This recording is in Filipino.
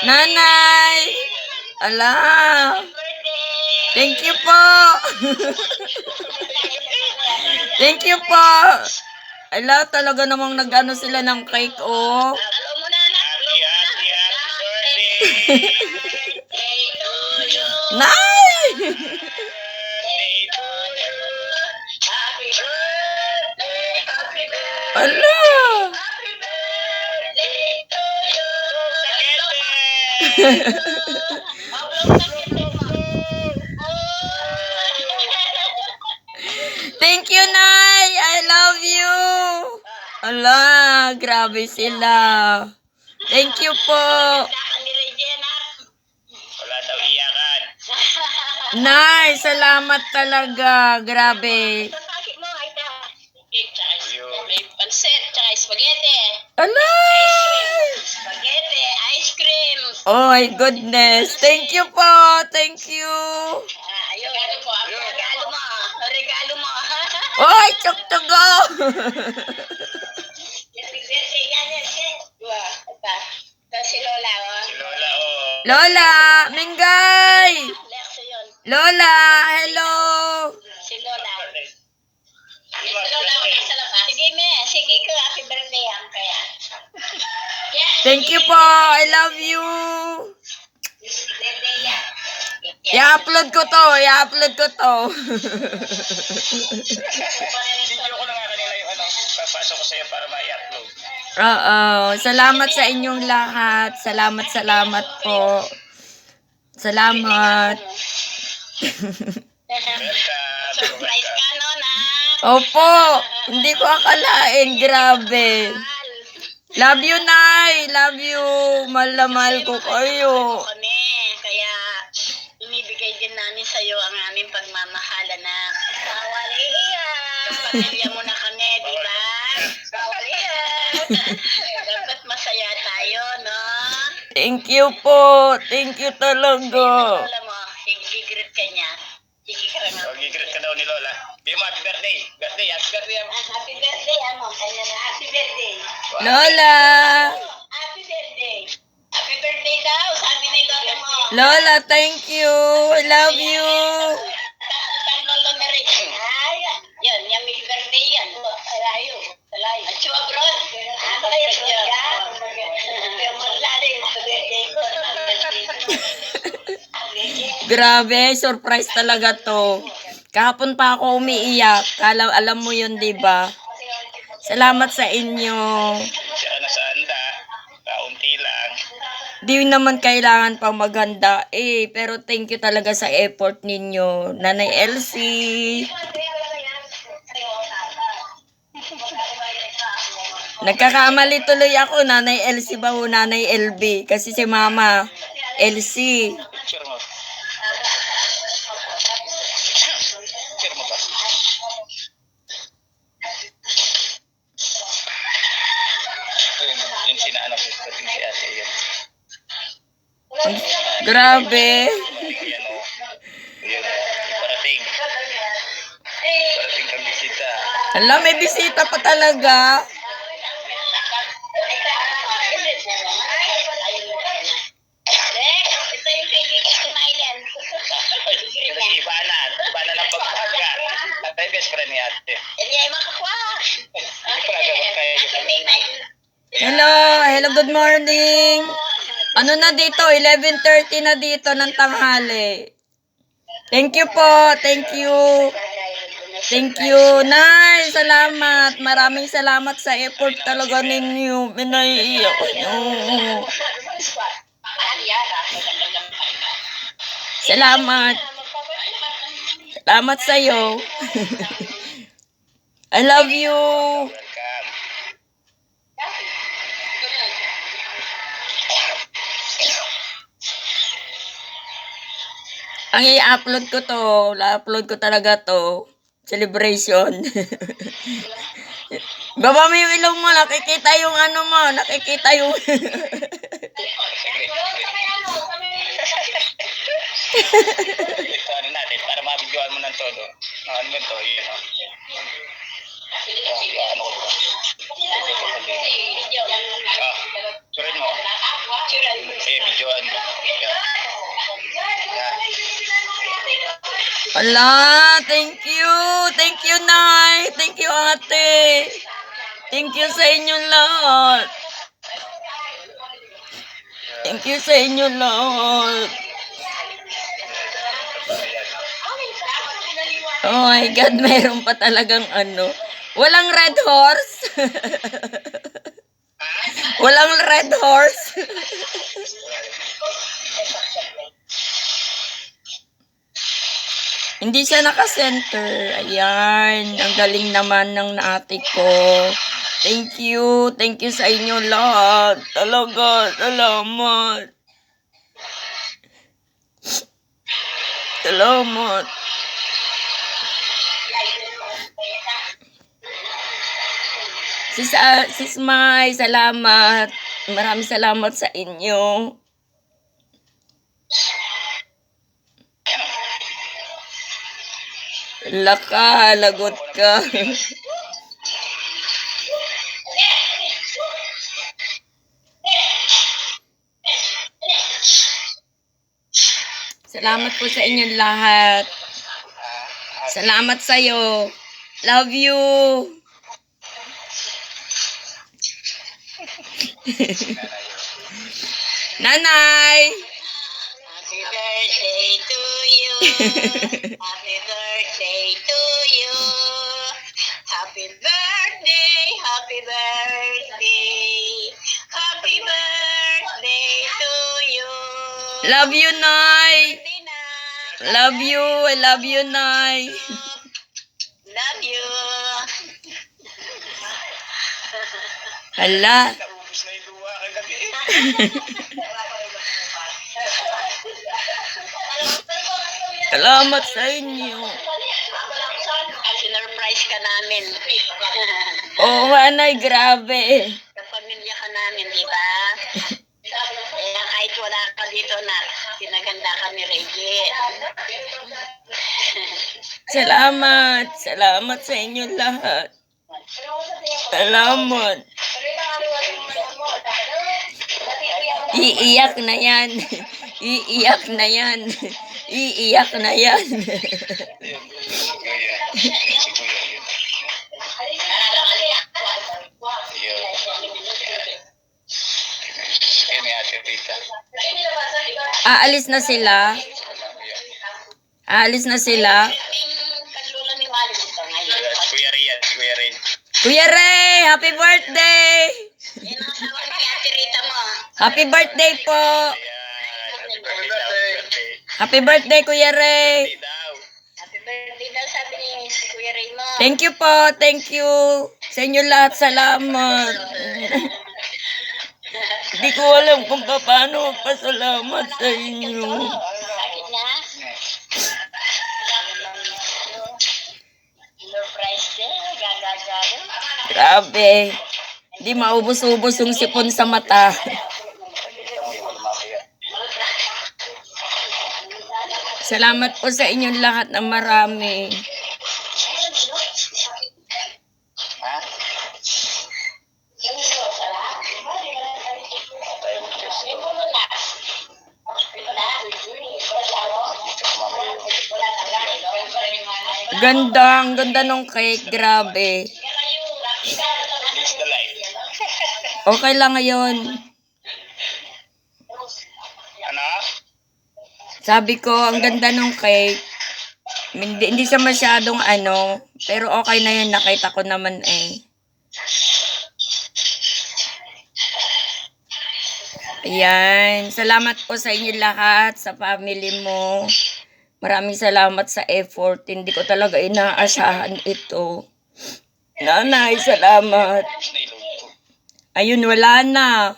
Nanay! Ala! Thank you po! Thank you po! Ala, talaga namang nag-ano sila ng cake, oh. Nay! Ala! Thank you, Nay! I love you! Ala, grabe sila. Thank you po. Wala daw iyakan. Nay, salamat talaga. Grabe. May pansit, tsaka spaghetti. Ala! Spaghetti, ice cream. Oh my goodness. Thank you po. Thank you. Ayun. Regalo mo. Regalo mo. Oy, chok to go. Ito si Lola, oh. Si Lola, oh. Lola, Mingay. Lexo yun. Lola, hello. Si Lola. Si Lola, wala sa labas. Sige, me. Sige ko, happy birthday yan. Kaya. Thank you po. I love you. Birthday yan. I-upload ko to. I-upload ko to. Video ko lang nga kanina yung ano, papasok ko sa'yo para ma-i-upload. Oo. Salamat sa inyong lahat. Salamat po. Salamat. Surprise ka, no, na? Opo. Hindi ko akalain. Grabe. Love you, Nay. Love you. Mahal na mahal ko kayo. Kami, kaya inibigay din namin sa iyo ang aming pagmamahala na bawal iyan. Pamilya mo na kami, di ba? Bawal iyan. Dapat masaya tayo, no? Thank you po. Thank you talaga. Alam mo, higigrit ka niya. Higigrit ka daw ni Lola. Di mo, happy birthday. Happy birthday. Happy birthday, ano? Kanya na, happy birthday. Lola. Happy birthday. Happy birthday daw, sabi ni Lola mo. Lola, thank you. I love you. Lolo na rin. Ay, yan, yung may birthday yan. Alayo. At siya abroad. Ano kaya siya? Kaya malala yung birthday ko. Grabe, surprise talaga to. Kahapon pa ako umiiyak. Alam mo yun, di ba? Salamat sa inyo. Siya na sa anda. Kaunti lang. Di naman kailangan pang maghanda eh. Pero thank you talaga sa effort ninyo. Nanay Elsie. Nagkakamali tuloy ako. Nanay Elsie ba o Nanay LB? Kasi si Mama Elsie. Picture mo. Picture mo ba? Ayun, yung sinaano ko sa si ate yan. Grabe. Yan o. Yan o. Parating. Parating kang bisita. Hala, may bisita pa talaga. Ito yung kaibigan ko na Ilan. Ito si Ibanan. Ibanan ng pagpaga. At yung best friend ni ate. Hindi ay makakuha. Hindi ko nagawag kaya yung Hello, good morning. Ano na dito? 11:30 na dito ng tanghali. Thank you po. Thank you. Thank you. Nay, salamat. Maraming salamat sa effort talaga ninyo. Pinaiiyak ko. Salamat. Salamat sa'yo. I love you. Ang i-upload ko to, i-upload ko talaga to. Celebration. Baba mo yung ilong mo, nakikita yung ano mo, nakikita yung... Ito ano natin, para mabidyoan mo ng todo. Ano ba ito? Yun o. Ano ko ba? Ala, thank you. Thank you, Nay. Thank you, ate. Thank you sa inyong lahat. Thank you sa inyong lahat. Oh my God, meron pa talagang ano. Walang red horse. Walang red horse. Hindi siya naka-center. Ayan. Ang galing naman ng ate ko. Thank you. Thank you sa inyo lahat. Talaga. Salamat. Salamat. Sis May, salamat. Maraming salamat sa inyo. Laka, lagot ka. Salamat po sa inyong lahat. Salamat sa'yo. Love you. Nanay! Happy birthday to you. Happy birthday to you. Happy birthday, happy birthday. Happy birthday to you. Love you, Nay. Birthday na. Love you. I love you, Nay. Love you. Hala. Naubos na yung luwa kagabi. Salamat sa inyo. Sinurprise ka namin. Oo nga, Nay. Grabe. Kapamilya ka namin, di ba? Kaya kahit wala ka dito na, pinaganda ka ni Reggie. Salamat. Salamat sa inyo lahat. Salamat. Iiyak na yan. Iiyak na yan. Iiyak na yan. Kuya. Si Kuya yun. Kaya ni Ate Rita. Aalis na sila. Aalis na sila. Kaglula ni Wally dito ngayon. Kuya Rian. Si Kuya Rian. Kuya Ray, happy birthday! Yan ang tawag ni Ate Rita mo. Happy birthday po! Happy birthday. Happy birthday, Kuya Ray! Daw. Happy birthday daw sabi ni Kuya Raymond. Thank you po, thank you. Sa inyo lahat, salamat. Hindi ko alam kung paano magpasalamat sa inyo. Sakit niya? Surprise din. Gagagado. Grabe. Hindi maubos-ubos yung sipon sa mata. Salamat po sa inyong lahat na marami. Ha? Ganda, ang ganda ng cake. Grabe. It's the light. Okay lang ngayon. Ano? Sabi ko, ang ganda ng cake. Hindi siya masyadong ano, pero okay na yun. Nakita ko naman eh. Ayan. Salamat po sa inyo lahat, sa family mo. Maraming salamat sa effort. Hindi ko talaga inaasahan ito. Nanay, salamat. Nailog ko. Ayun, wala na.